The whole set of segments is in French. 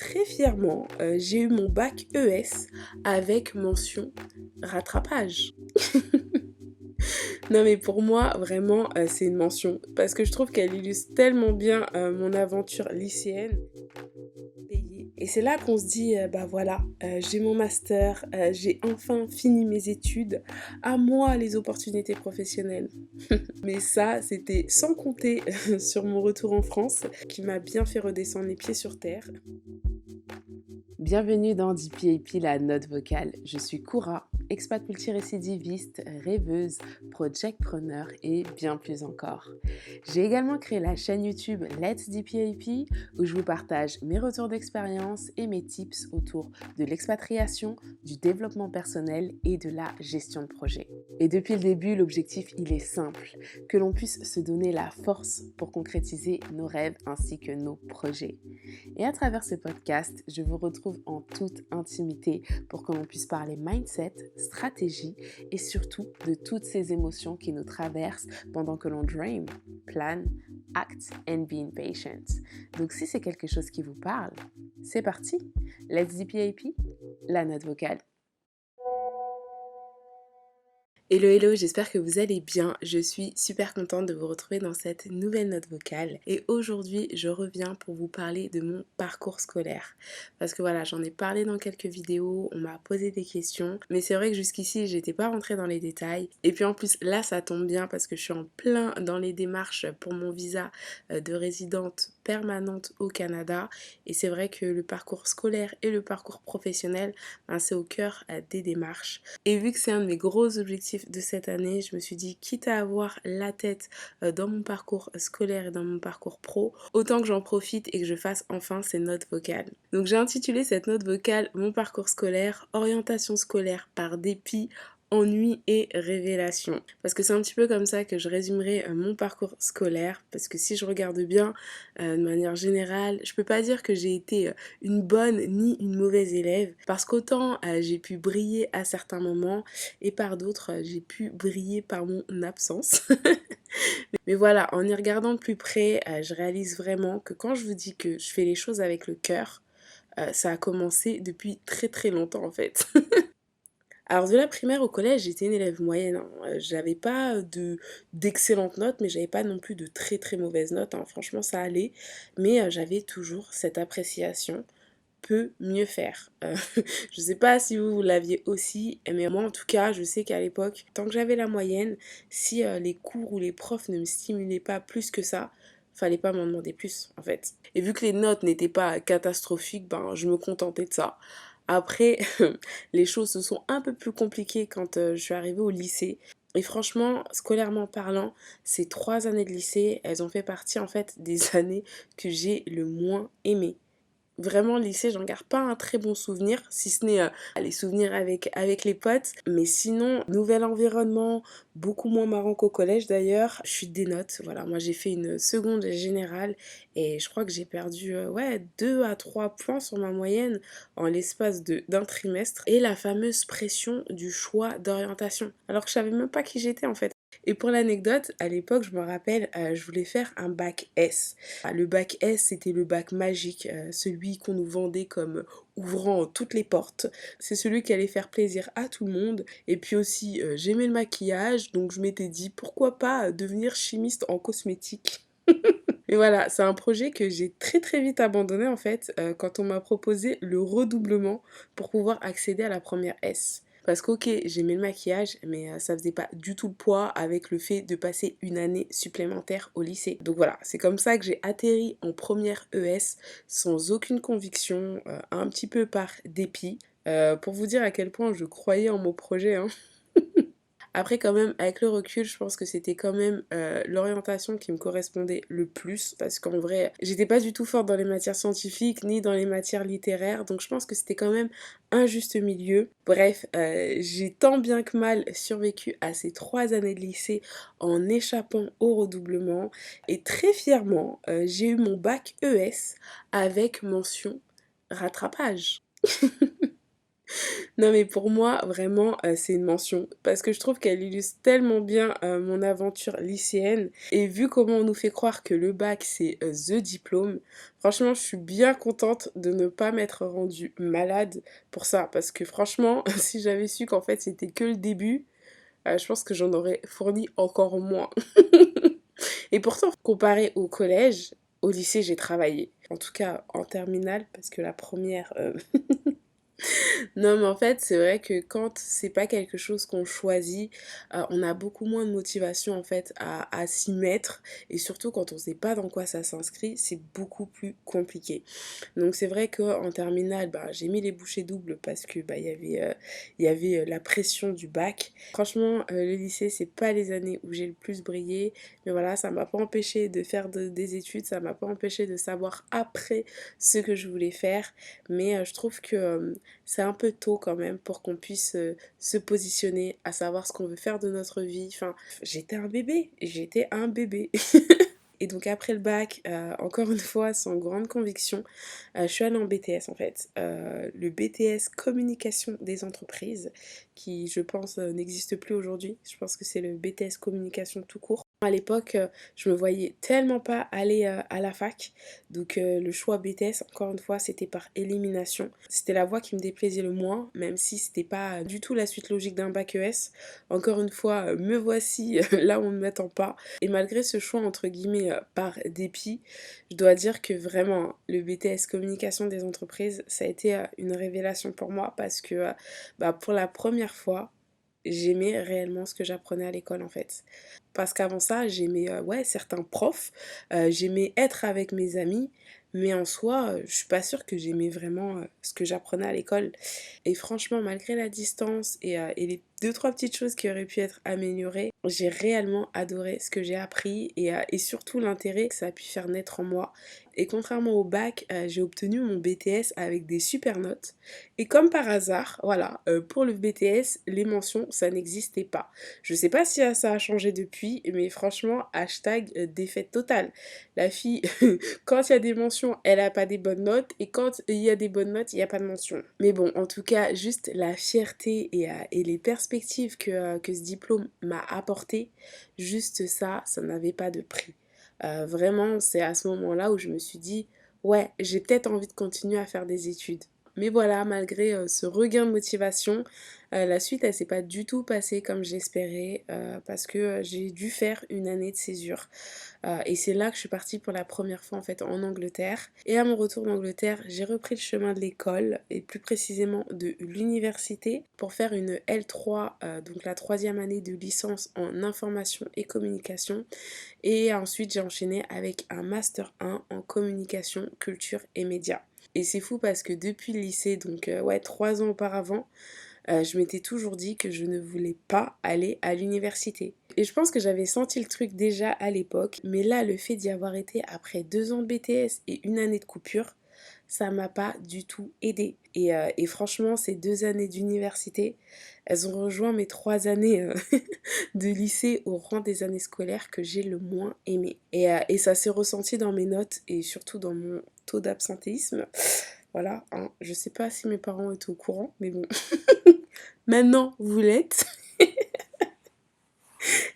très fièrement, j'ai eu mon bac ES avec mention rattrapage. Non mais pour moi vraiment, c'est une mention parce que je trouve qu'elle illustre tellement bien, mon aventure lycéenne. Payé et c'est là qu'on se dit, «Bah voilà, j'ai mon master, j'ai enfin fini mes études, à moi les opportunités professionnelles». Mais ça, c'était sans compter sur mon retour en France qui m'a bien fait redescendre les pieds sur terre. Bienvenue dans DPAP, la note vocale. Je suis Koura, expat multirécidiviste, rêveuse, projectpreneur et bien plus encore. J'ai également créé la chaîne YouTube Let's DPAP où je vous partage mes retours d'expérience et mes tips autour de l'expatriation, du développement personnel et de la gestion de projet. Et depuis le début, l'objectif, il est simple, que l'on puisse se donner la force pour concrétiser nos rêves ainsi que nos projets. Et à travers ce podcast, je vous retrouve en toute intimité pour que l'on puisse parler mindset, stratégie et surtout de toutes ces émotions qui nous traversent pendant que l'on dream, plan, act and be impatient. Donc si c'est quelque chose qui vous parle, c'est parti. Let's DPAP, la note vocale. Hello hello, j'espère que vous allez bien. Je suis super contente de vous retrouver dans cette nouvelle note vocale. Et aujourd'hui, je reviens pour vous parler de mon parcours scolaire. Parce que voilà, j'en ai parlé dans quelques vidéos, on m'a posé des questions. Mais c'est vrai que jusqu'ici, j'étais pas rentrée dans les détails. Et puis en plus, là, ça tombe bien parce que je suis en plein dans les démarches pour mon visa de résidente permanente au Canada. Et c'est vrai que le parcours scolaire et le parcours professionnel, ben, c'est au cœur des démarches. Et vu que c'est un de mes gros objectifs de cette année, je me suis dit, quitte à avoir la tête dans mon parcours scolaire et dans mon parcours pro, autant que j'en profite et que je fasse enfin ces notes vocales. Donc j'ai intitulé cette note vocale Mon parcours scolaire, orientation scolaire par dépit, ennui et révélation. Parce que c'est un petit peu comme ça que je résumerai mon parcours scolaire. Parce que si je regarde bien, de manière générale, je peux pas dire que j'ai été une bonne ni une mauvaise élève. Parce qu'autant j'ai pu briller à certains moments et par d'autres, j'ai pu briller par mon absence. Mais voilà, en y regardant de plus près, je réalise vraiment que quand je vous dis que je fais les choses avec le cœur, ça a commencé depuis très très longtemps en fait. Alors de la primaire au collège, j'étais une élève moyenne, hein. J'avais pas d'excellentes notes, mais j'avais pas non plus de très très mauvaises notes, hein. Franchement, ça allait. Mais j'avais toujours cette appréciation, peut mieux faire. Je sais pas si vous l'aviez aussi, mais moi en tout cas, je sais qu'à l'époque, tant que j'avais la moyenne, si les cours ou les profs ne me stimulaient pas plus que ça, fallait pas m'en demander plus en fait. Et vu que les notes n'étaient pas catastrophiques, ben je me contentais de ça. Après, les choses se sont un peu plus compliquées quand je suis arrivée au lycée. Et franchement, scolairement parlant, ces 3 années de lycée, elles ont fait partie en fait des années que j'ai le moins aimées. Vraiment, le lycée, j'en garde pas un très bon souvenir, si ce n'est les souvenirs avec les potes. Mais sinon, nouvel environnement, beaucoup moins marrant qu'au collège d'ailleurs. Chute des notes, voilà. Moi, j'ai fait une seconde générale et je crois que j'ai perdu ouais, 2 à 3 points sur ma moyenne en l'espace d'un trimestre. Et la fameuse pression du choix d'orientation. Alors que je savais même pas qui j'étais en fait. Et pour l'anecdote, à l'époque, je me rappelle, je voulais faire un bac S. Le bac S, c'était le bac magique, celui qu'on nous vendait comme ouvrant toutes les portes. C'est celui qui allait faire plaisir à tout le monde. Et puis aussi, j'aimais le maquillage, donc je m'étais dit pourquoi pas devenir chimiste en cosmétique. Mais voilà, c'est un projet que j'ai très très vite abandonné en fait quand on m'a proposé le redoublement pour pouvoir accéder à la première S. Parce qu'ok, j'aimais le maquillage, mais ça faisait pas du tout le poids avec le fait de passer une année supplémentaire au lycée. Donc voilà, c'est comme ça que j'ai atterri en première ES sans aucune conviction, un petit peu par dépit. Pour vous dire à quel point je croyais en mon projet, hein. Après quand même, avec le recul, je pense que c'était quand même l'orientation qui me correspondait le plus parce qu'en vrai, j'étais pas du tout forte dans les matières scientifiques ni dans les matières littéraires, donc je pense que c'était quand même un juste milieu. Bref, j'ai tant bien que mal survécu à ces 3 années de lycée en échappant au redoublement et très fièrement, j'ai eu mon bac ES avec mention rattrapage. Non mais pour moi, vraiment, c'est une mention parce que je trouve qu'elle illustre tellement bien, mon aventure lycéenne et vu comment on nous fait croire que le bac c'est, the diplôme, franchement je suis bien contente de ne pas m'être rendue malade pour ça. Parce que franchement, si j'avais su qu'en fait c'était que le début, je pense que j'en aurais fourni encore moins. Et pourtant, comparé au collège, au lycée j'ai travaillé. En tout cas en terminale parce que la première non, mais en fait, c'est vrai que quand c'est pas quelque chose qu'on choisit, on a beaucoup moins de motivation en fait à s'y mettre et surtout quand on sait pas dans quoi ça s'inscrit, c'est beaucoup plus compliqué. Donc c'est vrai qu'en terminale, bah, j'ai mis les bouchées doubles parce que bah, il y avait la pression du bac. Franchement, le lycée, c'est pas les années où j'ai le plus brillé, mais voilà, ça m'a pas empêché de faire des études, ça m'a pas empêché de savoir après ce que je voulais faire, mais je trouve que c'est un peu tôt quand même pour qu'on puisse se positionner, à savoir ce qu'on veut faire de notre vie. Enfin, j'étais un bébé. Et donc après le bac, encore une fois, sans grande conviction, je suis allée en BTS en fait. Le BTS Communication des entreprises, qui je pense n'existe plus aujourd'hui. Je pense que c'est le BTS Communication tout court. À l'époque, je me voyais tellement pas aller à la fac. Donc le choix BTS, encore une fois, c'était par élimination. C'était la voie qui me déplaisait le moins, même si c'était pas du tout la suite logique d'un bac ES. Encore une fois, me voici là où on ne m'attend pas. Et malgré ce choix entre guillemets par dépit, je dois dire que vraiment le BTS communication des entreprises, ça a été une révélation pour moi parce que bah, pour la première fois, j'aimais réellement ce que j'apprenais à l'école en fait. Parce qu'avant ça, j'aimais ouais, certains profs, j'aimais être avec mes amis, mais en soi, je suis pas sûre que j'aimais vraiment ce que j'apprenais à l'école. Et franchement, malgré la distance et les deux, trois petites choses qui auraient pu être améliorées, j'ai réellement adoré ce que j'ai appris et surtout l'intérêt que ça a pu faire naître en moi. Et contrairement au bac, j'ai obtenu mon BTS avec des super notes. Et comme par hasard, voilà, pour le BTS, les mentions, ça n'existait pas. Je sais pas si ça a changé depuis, mais franchement, hashtag défaite totale. La fille, quand il y a des mentions, elle a pas des bonnes notes, et quand il y a des bonnes notes, il n'y a pas de mention. Mais bon, en tout cas, juste la fierté et les perspectives que ce diplôme m'a apporté, juste ça n'avait pas de prix. Vraiment, c'est à ce moment-là où je me suis dit, ouais, j'ai peut-être envie de continuer à faire des études. Mais voilà, malgré ce regain de motivation, la suite, elle s'est pas du tout passée comme j'espérais parce que j'ai dû faire une année de césure. Et c'est là que je suis partie pour la première fois en fait en Angleterre. Et à mon retour d'Angleterre, j'ai repris le chemin de l'école et plus précisément de l'université pour faire une L3, donc la troisième année de licence en information et communication. Et ensuite, j'ai enchaîné avec un master 1 en communication, culture et médias. Et c'est fou parce que depuis le lycée, donc ouais, 3 ans auparavant, je m'étais toujours dit que je ne voulais pas aller à l'université. Et je pense que j'avais senti le truc déjà à l'époque, mais là, le fait d'y avoir été après 2 ans de BTS et une année de coupure, ça m'a pas du tout aidée. Et franchement, ces 2 années d'université, elles ont rejoint mes 3 années de lycée au rang des années scolaires que j'ai le moins aimé. Et ça s'est ressenti dans mes notes et surtout dans mon taux d'absentéisme. Voilà, hein. Je sais pas si mes parents étaient au courant, mais bon. Maintenant, vous l'êtes.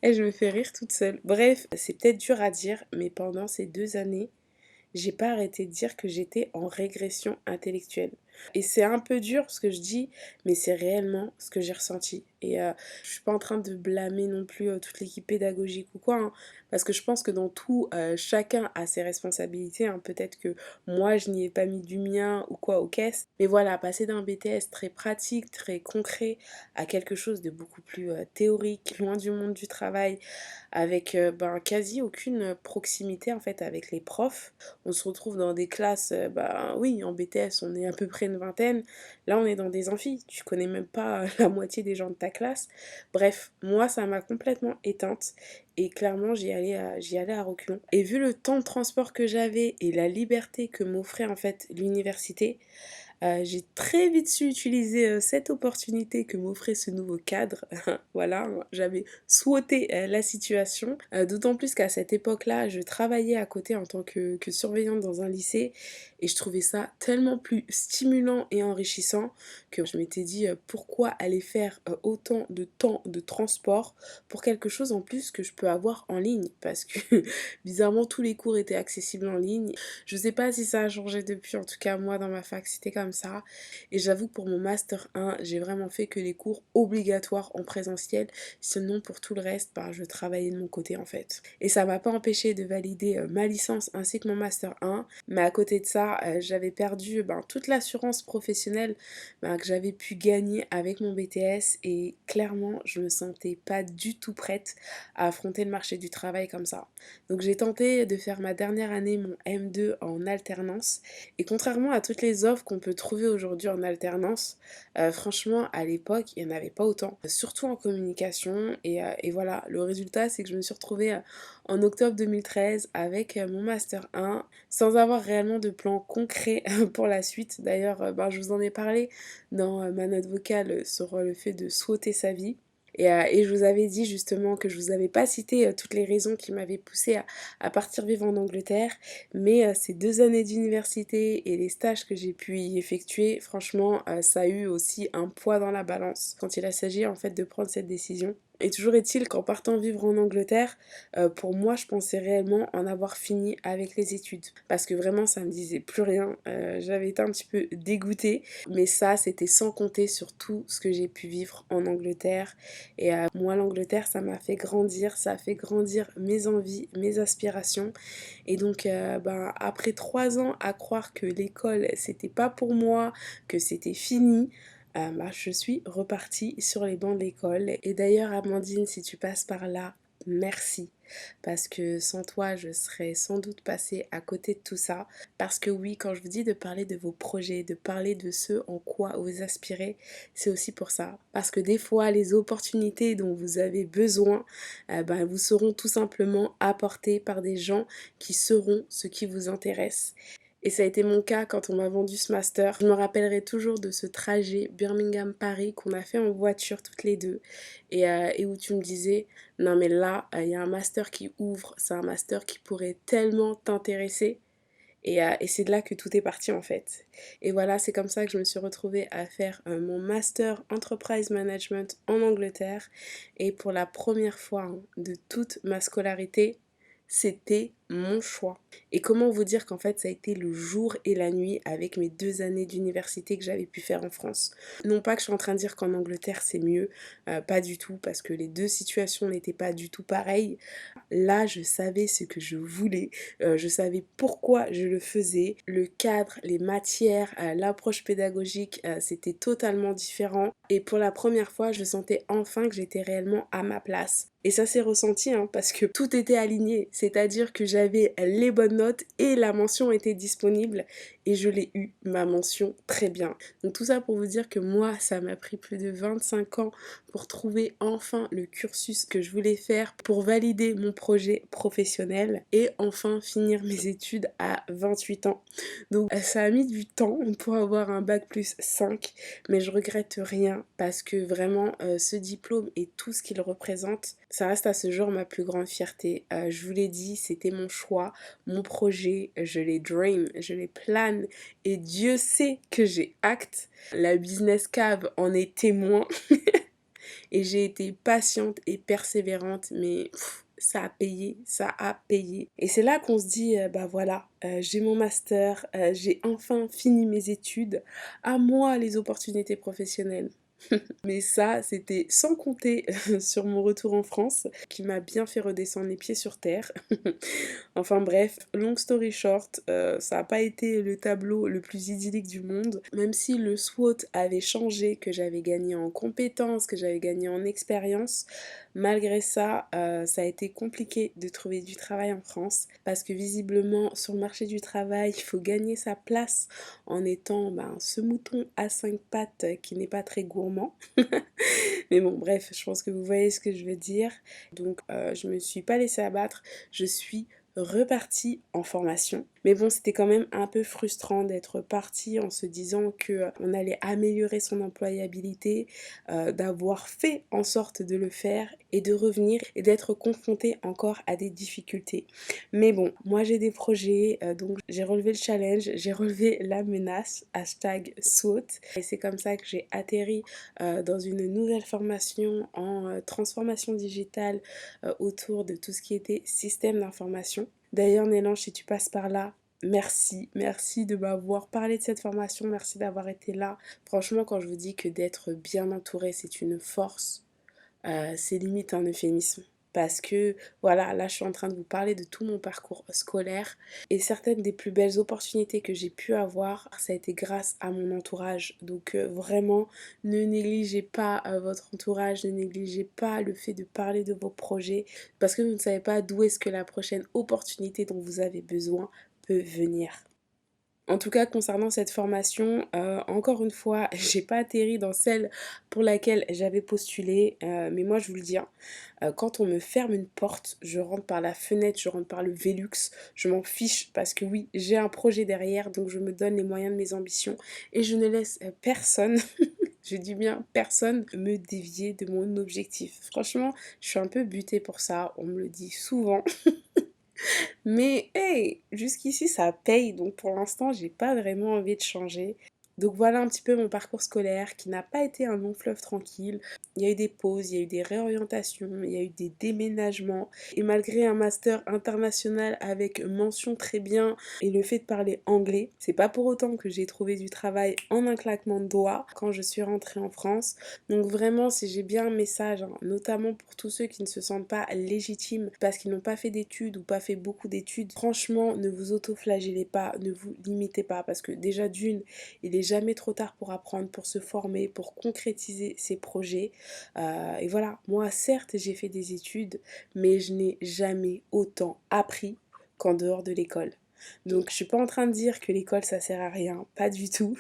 Et je me fais rire toute seule. Bref, c'est peut-être dur à dire, mais pendant ces 2 années, j'ai pas arrêté de dire que j'étais en régression intellectuelle. Et c'est un peu dur ce que je dis, mais c'est réellement ce que j'ai ressenti. Et je suis pas en train de blâmer non plus toute l'équipe pédagogique ou quoi, hein, parce que je pense que dans tout, chacun a ses responsabilités, hein. Peut-être que moi, je n'y ai pas mis du mien ou quoi aux caisses. Mais voilà, passer d'un BTS très pratique, très concret, à quelque chose de beaucoup plus théorique, loin du monde du travail, avec ben, quasi aucune proximité en fait avec les profs. On se retrouve dans des classes, bah oui, en BTS, on est à peu près une vingtaine. Là, on est dans des amphis. Tu connais même pas la moitié des gens de ta classe. Bref, moi, ça m'a complètement éteinte. Et clairement, j'y allais à reculons. Et vu le temps de transport que j'avais et la liberté que m'offrait en fait l'université, J'ai très vite su utiliser, cette opportunité que m'offrait ce nouveau cadre. Voilà, j'avais squatté, la situation, d'autant plus qu'à cette époque-là, je travaillais à côté en tant que surveillante dans un lycée et je trouvais ça tellement plus stimulant et enrichissant que je m'étais dit, «Pourquoi aller faire, autant de temps de transport pour quelque chose en plus que je peux avoir en ligne?» parce que bizarrement tous les cours étaient accessibles en ligne. Je sais pas si ça a changé depuis, en tout cas moi dans ma fac c'était comme ça. Et j'avoue que pour mon master 1, j'ai vraiment fait que les cours obligatoires en présentiel, sinon pour tout le reste, bah, je travaillais de mon côté en fait. Et ça m'a pas empêché de valider ma licence ainsi que mon master 1, mais à côté de ça, j'avais perdu ben, toute l'assurance professionnelle ben, que j'avais pu gagner avec mon BTS et clairement, je me sentais pas du tout prête à affronter le marché du travail comme ça. Donc j'ai tenté de faire ma dernière année, mon M2 en alternance. Et contrairement à toutes les offres qu'on peut trouver aujourd'hui en alternance, franchement à l'époque il n'y en avait pas autant, surtout en communication. Et voilà, le résultat c'est que je me suis retrouvée en octobre 2013 avec mon master 1 sans avoir réellement de plan concret pour la suite. D'ailleurs, ben, je vous en ai parlé dans ma note vocale sur le fait de sauter sa vie. Et je vous avais dit justement que je vous avais pas cité toutes les raisons qui m'avaient poussée à partir vivre en Angleterre, mais ces 2 années d'université et les stages que j'ai pu y effectuer, franchement, ça a eu aussi un poids dans la balance quand il a s'agi en fait de prendre cette décision. Et toujours est-il qu'en partant vivre en Angleterre, pour moi, je pensais réellement en avoir fini avec les études. Parce que vraiment, ça me disait plus rien. J'avais été un petit peu dégoûtée. Mais ça, c'était sans compter sur tout ce que j'ai pu vivre en Angleterre. Et moi, l'Angleterre, ça m'a fait grandir. Ça a fait grandir mes envies, mes aspirations. Et donc, ben, après 3 ans à croire que l'école, c'était pas pour moi, que c'était fini, bah, je suis repartie sur les bancs de l'école. Et d'ailleurs, Amandine, si tu passes par là, merci. Parce que sans toi, je serais sans doute passée à côté de tout ça. Parce que oui, quand je vous dis de parler de vos projets, de parler de ce en quoi vous aspirez, c'est aussi pour ça. Parce que des fois, les opportunités dont vous avez besoin, ben, vous seront tout simplement apportées par des gens qui seront ce qui vous intéresse. Et ça a été mon cas quand on m'a vendu ce master. Je me rappellerai toujours de ce trajet Birmingham-Paris qu'on a fait en voiture toutes les deux et où tu me disais, non mais là, il y a un master qui ouvre, c'est un master qui pourrait tellement t'intéresser. Et c'est de là que tout est parti en fait. Et voilà, c'est comme ça que je me suis retrouvée à faire mon master Enterprise Management en Angleterre. Et pour la première fois hein, de toute ma scolarité, c'était mon choix. Et comment vous dire qu'en fait ça a été le jour et la nuit avec mes 2 années d'université que j'avais pu faire en France. Non pas que je suis en train de dire qu'en Angleterre c'est mieux, pas du tout, parce que les deux situations n'étaient pas du tout pareilles. Là, je savais ce que je voulais, je savais pourquoi je le faisais. Le cadre, les matières, l'approche pédagogique, c'était totalement différent. Et pour la première fois, je sentais enfin que j'étais réellement à ma place. Et ça s'est ressenti hein, parce que tout était aligné, c'est-à-dire que j'avais les bonnes notes et la mention était disponible et je l'ai eu, ma mention, très bien. Donc tout ça pour vous dire que moi, ça m'a pris plus de 25 ans pour trouver enfin le cursus que je voulais faire pour valider mon projet professionnel et enfin finir mes études à 28 ans. Donc ça a mis du temps pour avoir un bac plus 5, mais je regrette rien parce que vraiment ce diplôme et tout ce qu'il représente, ça reste à ce jour ma plus grande fierté. Je vous l'ai dit, c'était mon choix, mon projet, je l'ai dream, je l'ai plan et Dieu sait que j'ai acte. La business cave en est témoin. Et j'ai été patiente et persévérante, mais ça a payé, ça a payé. Et c'est là qu'on se dit, bah voilà, j'ai mon master, j'ai enfin fini mes études, à moi les opportunités professionnelles. Mais ça, c'était sans compter sur mon retour en France, qui m'a bien fait redescendre les pieds sur terre. Enfin bref, long story short, ça n'a pas été le tableau le plus idyllique du monde. Même si le SWOT avait changé, que j'avais gagné en compétences, que j'avais gagné en expérience, malgré ça, ça a été compliqué de trouver du travail en France. Parce que visiblement, sur le marché du travail, il faut gagner sa place en étant ben, ce mouton à 5 pattes qui n'est pas très gourmand. Mais bon, bref, je pense que vous voyez ce que je veux dire. Donc, je me suis pas laissée abattre. Je suis repartie en formation. Mais bon, c'était quand même un peu frustrant d'être parti en se disant que on allait améliorer son employabilité, d'avoir fait en sorte de le faire et de revenir et d'être confronté encore à des difficultés. Mais bon, moi j'ai des projets, donc j'ai relevé le challenge, j'ai relevé la menace, hashtag SWOT. Et c'est comme ça que j'ai atterri dans une nouvelle formation en transformation digitale autour de tout ce qui était système d'information. D'ailleurs, Nélange, si tu passes par là, merci, merci de m'avoir parlé de cette formation, merci d'avoir été là. Franchement, quand je vous dis que d'être bien entouré, c'est une force, c'est limite un euphémisme. Parce que voilà, là je suis en train de vous parler de tout mon parcours scolaire et certaines des plus belles opportunités que j'ai pu avoir, ça a été grâce à mon entourage. Donc vraiment, ne négligez pas votre entourage, ne négligez pas le fait de parler de vos projets parce que vous ne savez pas d'où est-ce que la prochaine opportunité dont vous avez besoin peut venir. En tout cas, concernant cette formation, encore une fois, j'ai pas atterri dans celle pour laquelle j'avais postulé, mais moi je vous le dis, hein, quand on me ferme une porte, je rentre par la fenêtre, je rentre par le Velux, je m'en fiche parce que oui, j'ai un projet derrière, donc je me donne les moyens de mes ambitions et je ne laisse personne, je dis bien personne, me dévier de mon objectif. Franchement, je suis un peu butée pour ça, on me le dit souvent. Mais hey, jusqu'ici ça paye, donc pour l'instant j'ai pas vraiment envie de changer. Donc voilà un petit peu mon parcours scolaire qui n'a pas été un long fleuve tranquille. Il y a eu des pauses, il y a eu des réorientations, il y a eu des déménagements. Et malgré un master international avec mention très bien et le fait de parler anglais, c'est pas pour autant que j'ai trouvé du travail en un claquement de doigts quand je suis rentrée en France. Donc vraiment, si j'ai bien un message, hein, notamment pour tous ceux qui ne se sentent pas légitimes parce qu'ils n'ont pas fait d'études ou pas fait beaucoup d'études, franchement, ne vous auto-flagellez pas, ne vous limitez pas parce que déjà d'une, il est jamais trop tard pour apprendre, pour se former, pour concrétiser ses projets. Et voilà, moi certes j'ai fait des études, mais je n'ai jamais autant appris qu'en dehors de l'école. Donc je suis pas en train de dire que l'école ça sert à rien, pas du tout.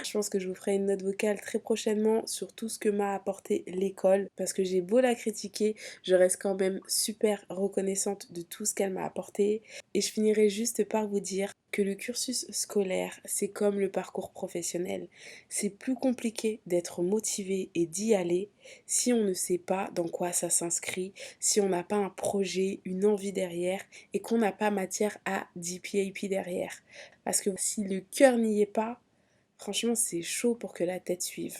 Je pense que je vous ferai une note vocale très prochainement sur tout ce que m'a apporté l'école parce que j'ai beau la critiquer, je reste quand même super reconnaissante de tout ce qu'elle m'a apporté. Et je finirai juste par vous dire que le cursus scolaire, c'est comme le parcours professionnel. C'est plus compliqué d'être motivé et d'y aller si on ne sait pas dans quoi ça s'inscrit, si on n'a pas un projet, une envie derrière et qu'on n'a pas matière à DPAP derrière. Parce que si le cœur n'y est pas, franchement, c'est chaud pour que la tête suive.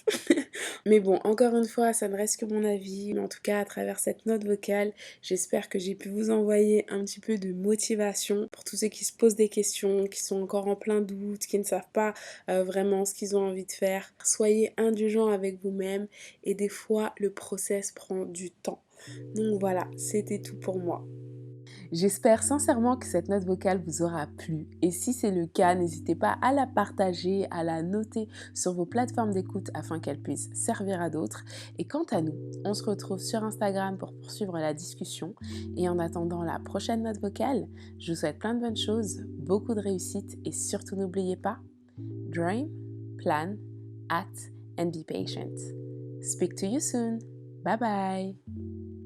Mais bon, encore une fois, ça ne reste que mon avis. Mais en tout cas, à travers cette note vocale, j'espère que j'ai pu vous envoyer un petit peu de motivation pour tous ceux qui se posent des questions, qui sont encore en plein doute, qui ne savent pas vraiment ce qu'ils ont envie de faire. Soyez indulgents avec vous-même et des fois, le process prend du temps. Donc voilà, c'était tout pour moi. J'espère sincèrement que cette note vocale vous aura plu et si c'est le cas, n'hésitez pas à la partager, à la noter sur vos plateformes d'écoute afin qu'elle puisse servir à d'autres. Et quant à nous, on se retrouve sur Instagram pour poursuivre la discussion et en attendant la prochaine note vocale, je vous souhaite plein de bonnes choses, beaucoup de réussite et surtout n'oubliez pas, dream, plan, act and be patient. Speak to you soon. Bye bye.